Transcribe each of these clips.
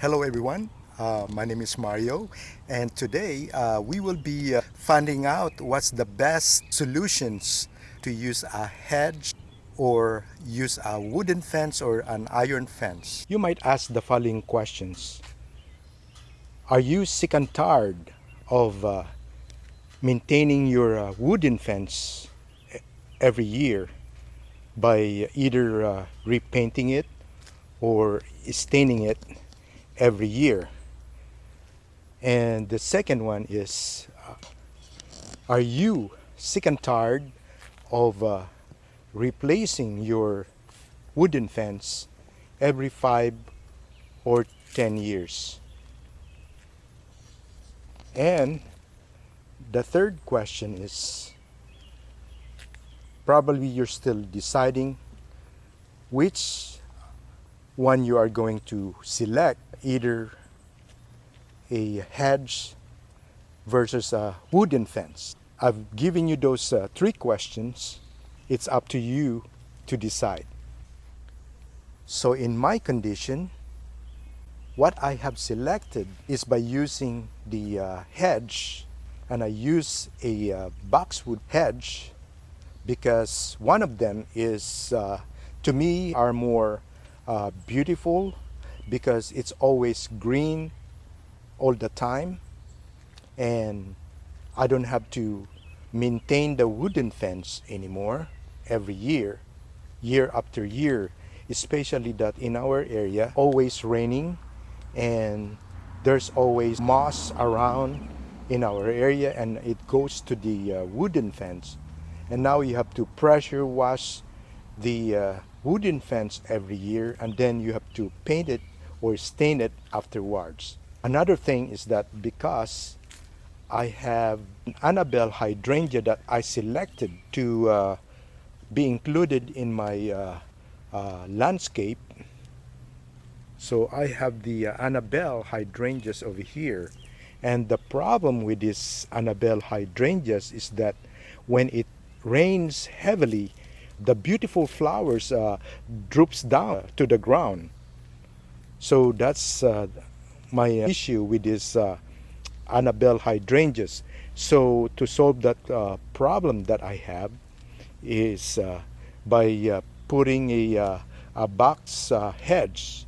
Hello everyone, my name is Mario, and today we will be finding out what's the best solutions to use a hedge or use a wooden fence or an iron fence. You might ask the following questions. Are you sick and tired of maintaining your wooden fence every year by either repainting it or staining it every year? And the second one is, are you sick and tired of replacing your wooden fence every 5 or 10 years? And the third question is, probably you're still deciding which one you are going to select, either a hedge versus a wooden fence. I've given you those three questions. It's up to you to decide. So in my condition, what I have selected is by using the hedge, and I use a boxwood hedge because one of them is, to me, are more beautiful because it's always green all the time, and I don't have to maintain the wooden fence anymore every year, year after year, especially that in our area always raining and there's always moss around in our area, and it goes to the wooden fence, and now you have to pressure wash the wooden fence every year, and then you have to paint it or stain it afterwards. Another thing is that because I have an Annabelle hydrangea that I selected to be included in my landscape. So I have the Annabelle hydrangeas over here. And the problem with these Annabelle hydrangeas is that when it rains heavily, the beautiful flowers droops down to the ground. So that's my issue with these Annabelle hydrangeas. So to solve that problem that I have is by putting a box hedge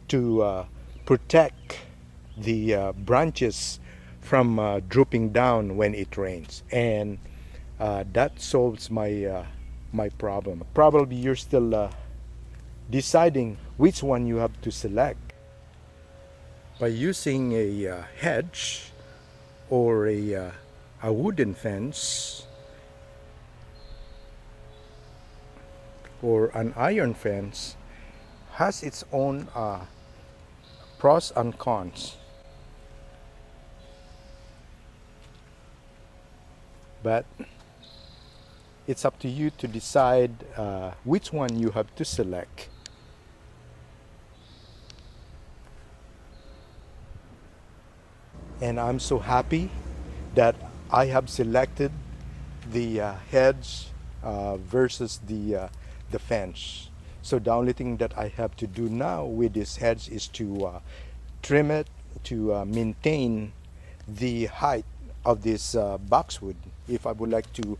to protect the branches from drooping down when it rains, and that solves my problem. Probably you're still deciding which one you have to select. By using a hedge or a wooden fence or an iron fence has its own pros and cons. But it's up to you to decide which one you have to select. And I'm so happy that I have selected the hedge versus the fence. So the only thing that I have to do now with this hedge is to trim it to maintain the height of this boxwood. If I would like to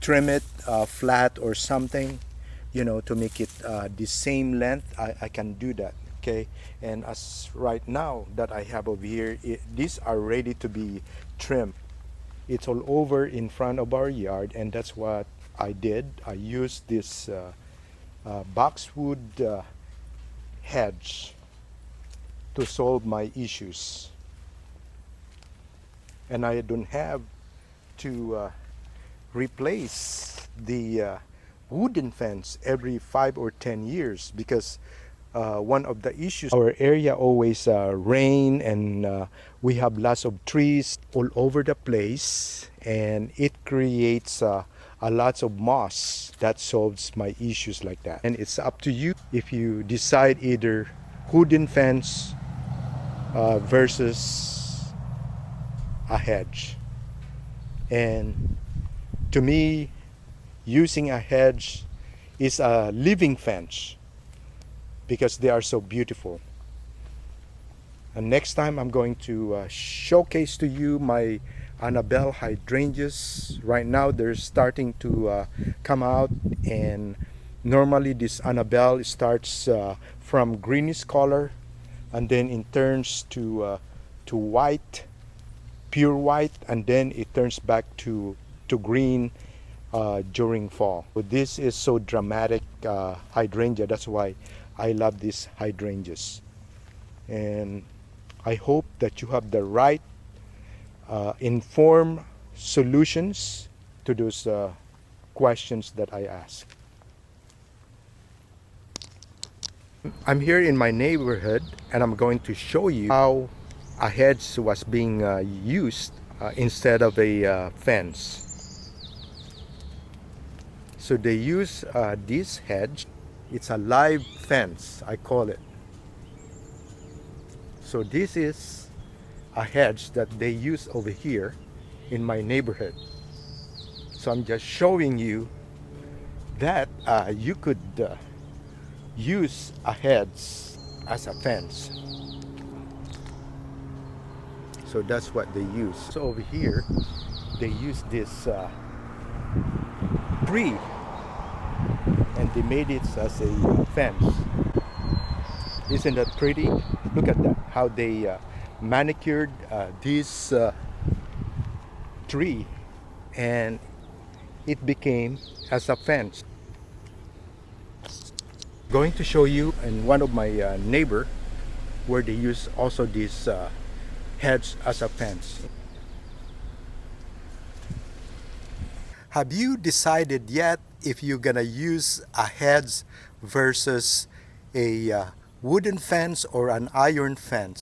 trim it flat or something, to make it the same length, I can do that. Okay, and as right now that I have over here, these are ready to be trimmed. It's all over in front of our yard, and that's what I did. I used this boxwood hedge to solve my issues, and I don't have to replace the wooden fence every 5 or 10 years because one of the issues, our area always rain, and we have lots of trees all over the place, and it creates a lots of moss. That solves my issues like that. And it's up to you if you decide either wooden fence versus a hedge. And to me, using a hedge is a living fence because they are so beautiful. And next time I'm going to showcase to you my Annabelle hydrangeas. Right now they're starting to come out, and normally this Annabelle starts from greenish color and then it turns to white, pure white, and then it turns back to green during fall. So this is so dramatic hydrangea. That's why I love these hydrangeas. And I hope that you have the right informed solutions to those questions that I ask. I'm here in my neighborhood and I'm going to show you how a hedge was being used instead of a fence. So they use this hedge. It's a live fence, I call it. So this is a hedge that they use over here in my neighborhood. So I'm just showing you that you could use a hedge as a fence. So that's what they use. So over here they use this tree and they made it as a fence. Isn't that pretty? Look at that, how they manicured this tree and it became as a fence. Going to show you in one of my neighbor where they use also this hedge as a fence. Have you decided yet if you're gonna use a hedge versus a wooden fence or an iron fence?